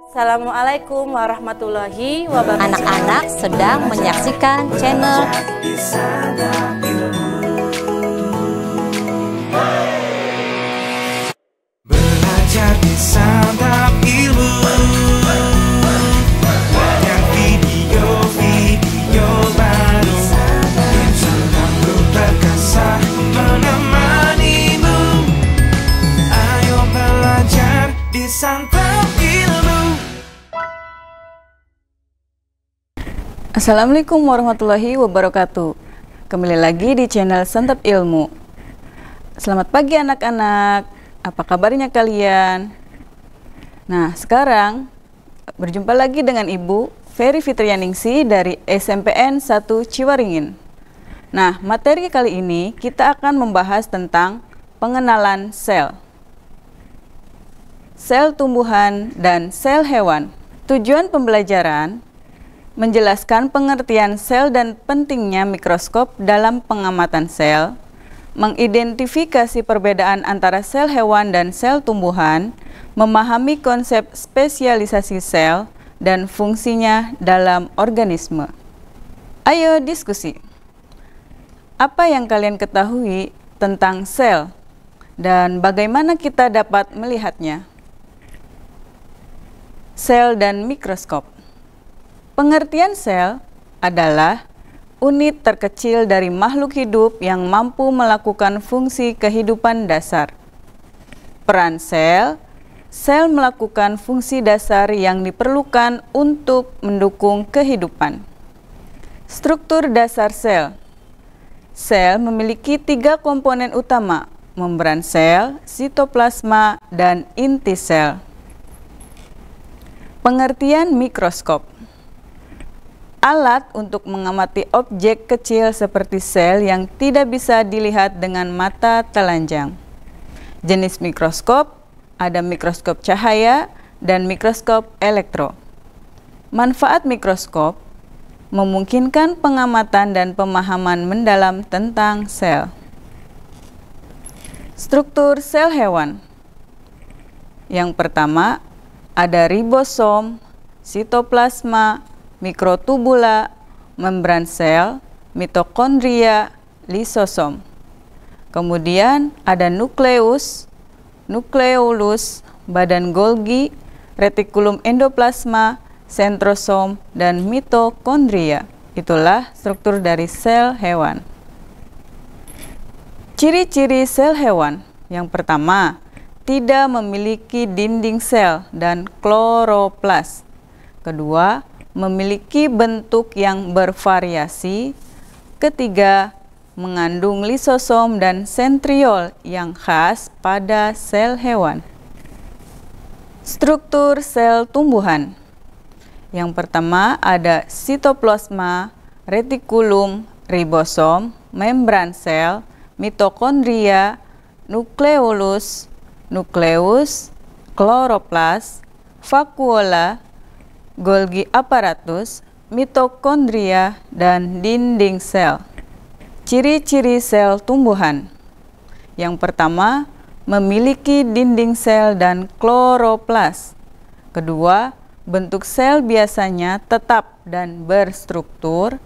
Assalamualaikum warahmatullahi wabarakatuh. Anak-anak sedang menyaksikan channel Belajar di Santap Ilmu. Banyak video baru yang selalu terkasih menemanimu. Ayo belajar di Santap Ilmu. Assalamualaikum warahmatullahi wabarakatuh. Kembali lagi di channel Santap Ilmu. Selamat pagi anak-anak. Apa kabarnya kalian? Nah, sekarang berjumpa lagi dengan Ibu Ferry Fitrianingsi dari SMPN 1 Ciwaringin. Nah, materi kali ini kita akan membahas tentang pengenalan sel. Sel tumbuhan dan sel hewan. Tujuan pembelajaran menjelaskan pengertian sel dan pentingnya mikroskop dalam pengamatan sel, mengidentifikasi perbedaan antara sel hewan dan sel tumbuhan, memahami konsep spesialisasi sel dan fungsinya dalam organisme. Ayo diskusi. Apa yang kalian ketahui tentang sel dan bagaimana kita dapat melihatnya? Sel dan mikroskop. Pengertian sel adalah unit terkecil dari makhluk hidup yang mampu melakukan fungsi kehidupan dasar. Peran sel melakukan fungsi dasar yang diperlukan untuk mendukung kehidupan. Struktur dasar sel. Sel memiliki 3 komponen utama, membran sel, sitoplasma, dan inti sel. Pengertian mikroskop. Alat untuk mengamati objek kecil seperti sel yang tidak bisa dilihat dengan mata telanjang. Jenis mikroskop ada mikroskop cahaya dan mikroskop elektro. Manfaat mikroskop memungkinkan pengamatan dan pemahaman mendalam tentang sel. Struktur sel hewan. Yang pertama ada ribosom, sitoplasma, mikrotubula, membran sel, mitokondria, lisosom. Kemudian ada nukleus, nukleolus, badan Golgi, retikulum endoplasma, sentrosom, dan mitokondria. Itulah struktur dari sel hewan. Ciri-ciri sel hewan. Yang pertama, tidak memiliki dinding sel dan kloroplas. Kedua, memiliki bentuk yang bervariasi. Ketiga, mengandung lisosom dan sentriol yang khas pada sel hewan. Struktur sel tumbuhan. Yang pertama ada sitoplasma, retikulum, ribosom, membran sel, mitokondria, nukleolus, nukleus, kloroplas, vakuola, Golgi aparatus, mitokondria, dan dinding sel. Ciri-ciri sel tumbuhan. Yang pertama, memiliki dinding sel dan kloroplas. Kedua, bentuk sel biasanya tetap dan berstruktur.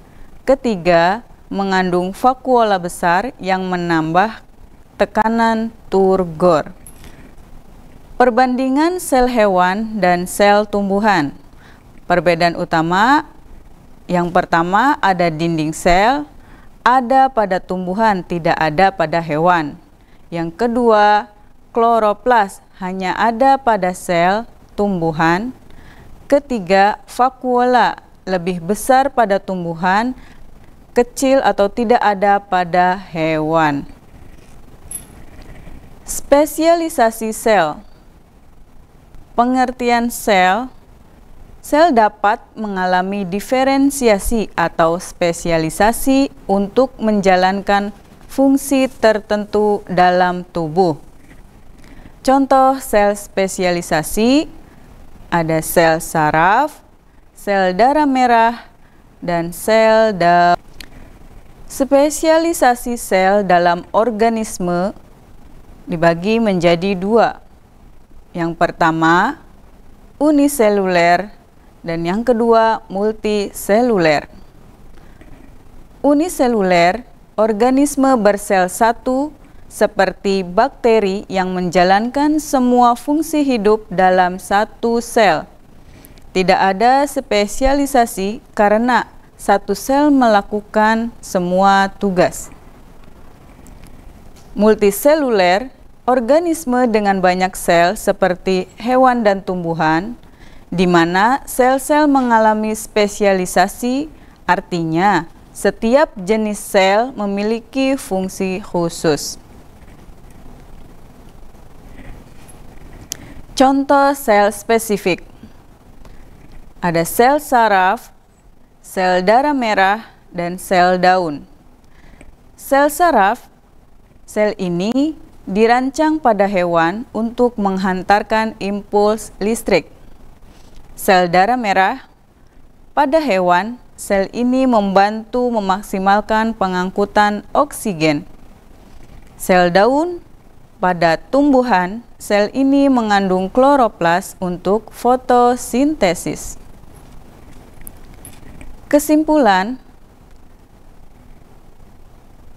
Ketiga, mengandung vakuola besar yang menambah tekanan turgor. Perbandingan sel hewan dan sel tumbuhan. Perbedaan utama, yang pertama ada dinding sel, ada pada tumbuhan, tidak ada pada hewan. Yang kedua, kloroplas hanya ada pada sel tumbuhan. Ketiga, vakuola lebih besar pada tumbuhan, kecil atau tidak ada pada hewan. Spesialisasi sel. Pengertian sel. Sel dapat mengalami diferensiasi atau spesialisasi untuk menjalankan fungsi tertentu dalam tubuh. Contoh sel spesialisasi ada sel saraf, sel darah merah, dan sel darah. Spesialisasi sel dalam organisme dibagi menjadi 2. Yang pertama, uniseluler, dan yang kedua multiseluler. Uniseluler, organisme bersel satu seperti bakteri yang menjalankan semua fungsi hidup dalam satu sel. Tidak ada spesialisasi karena satu sel melakukan semua tugas. Multiseluler, organisme dengan banyak sel seperti hewan dan tumbuhan, di mana sel-sel mengalami spesialisasi, artinya setiap jenis sel memiliki fungsi khusus. Contoh sel spesifik. Ada sel saraf, sel darah merah, dan sel daun. Sel saraf, sel ini dirancang pada hewan untuk menghantarkan impuls listrik. Sel darah merah, pada hewan, sel ini membantu memaksimalkan pengangkutan oksigen. Sel daun, pada tumbuhan, sel ini mengandung kloroplas untuk fotosintesis. Kesimpulan,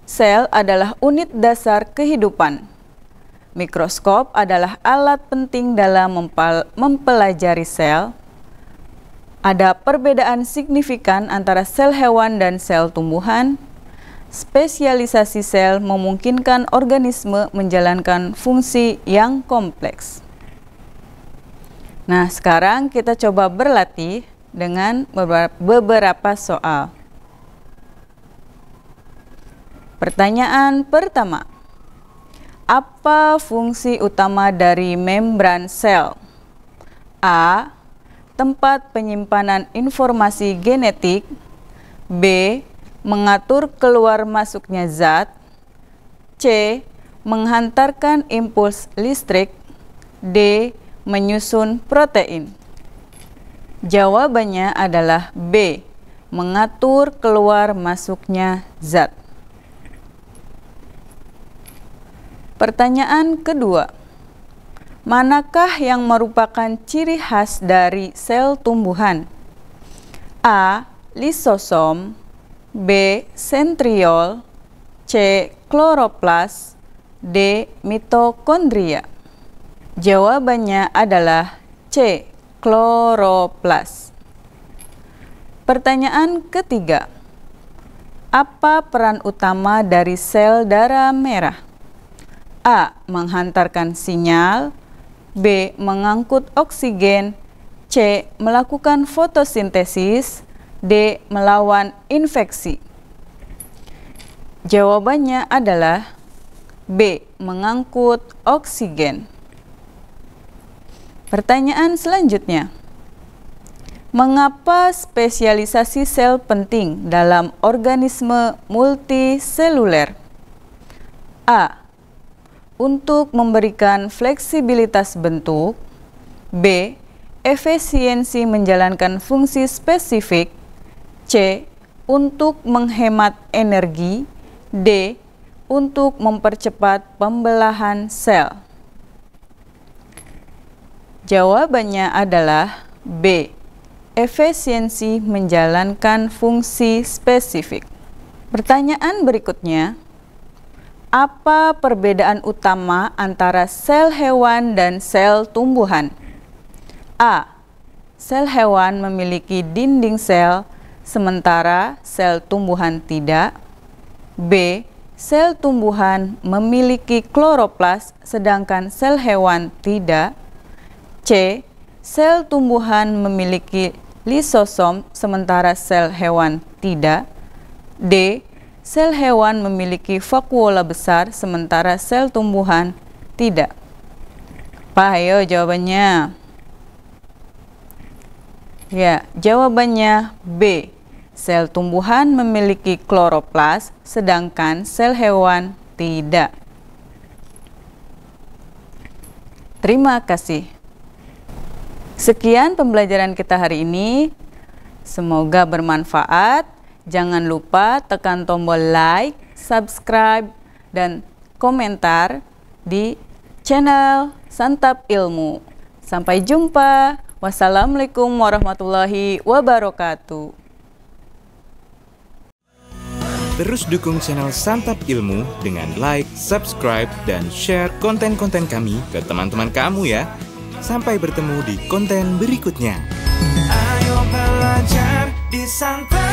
sel adalah unit dasar kehidupan. Mikroskop adalah alat penting dalam mempelajari sel. Ada perbedaan signifikan antara sel hewan dan sel tumbuhan. Spesialisasi sel memungkinkan organisme menjalankan fungsi yang kompleks. Nah, sekarang kita coba berlatih dengan beberapa soal. Pertanyaan pertama. Apa fungsi utama dari membran sel? A. Tempat penyimpanan informasi genetik. B. Mengatur keluar masuknya zat. C. Menghantarkan impuls listrik. D. Menyusun protein. Jawabannya adalah B. Mengatur keluar masuknya zat. Pertanyaan kedua. Manakah yang merupakan ciri khas dari sel tumbuhan? A. Lisosom. B. Sentriol. C. Kloroplas. D. Mitokondria. Jawabannya adalah C. Kloroplas. Pertanyaan ketiga. Apa peran utama dari sel darah merah? A. Menghantarkan sinyal. B. Mengangkut oksigen. C. Melakukan fotosintesis. D. Melawan infeksi. Jawabannya adalah B. Mengangkut oksigen. Pertanyaan selanjutnya. Mengapa spesialisasi sel penting dalam organisme multiseluler? A. Untuk memberikan fleksibilitas bentuk. B. Efisiensi menjalankan fungsi spesifik. C. Untuk menghemat energi. D. Untuk mempercepat pembelahan sel. Jawabannya adalah B. Efisiensi menjalankan fungsi spesifik. Pertanyaan berikutnya. Apa perbedaan utama antara sel hewan dan sel tumbuhan? A. Sel hewan memiliki dinding sel, sementara sel tumbuhan tidak. B. Sel tumbuhan memiliki kloroplas, sedangkan sel hewan tidak. C. Sel tumbuhan memiliki lisosom, sementara sel hewan tidak. D. Sel hewan memiliki vakuola besar, sementara sel tumbuhan tidak. Apa ayo jawabannya? Ya, jawabannya B. Sel tumbuhan memiliki kloroplas, sedangkan sel hewan tidak. Terima kasih. Sekian pembelajaran kita hari ini. Semoga bermanfaat. Jangan lupa tekan tombol like, subscribe, dan komentar di channel Santap Ilmu. Sampai jumpa. Wassalamualaikum warahmatullahi wabarakatuh. Terus dukung channel Santap Ilmu dengan like, subscribe, dan share konten-konten kami ke teman-teman kamu ya. Sampai bertemu di konten berikutnya. Ayo belajar di Santap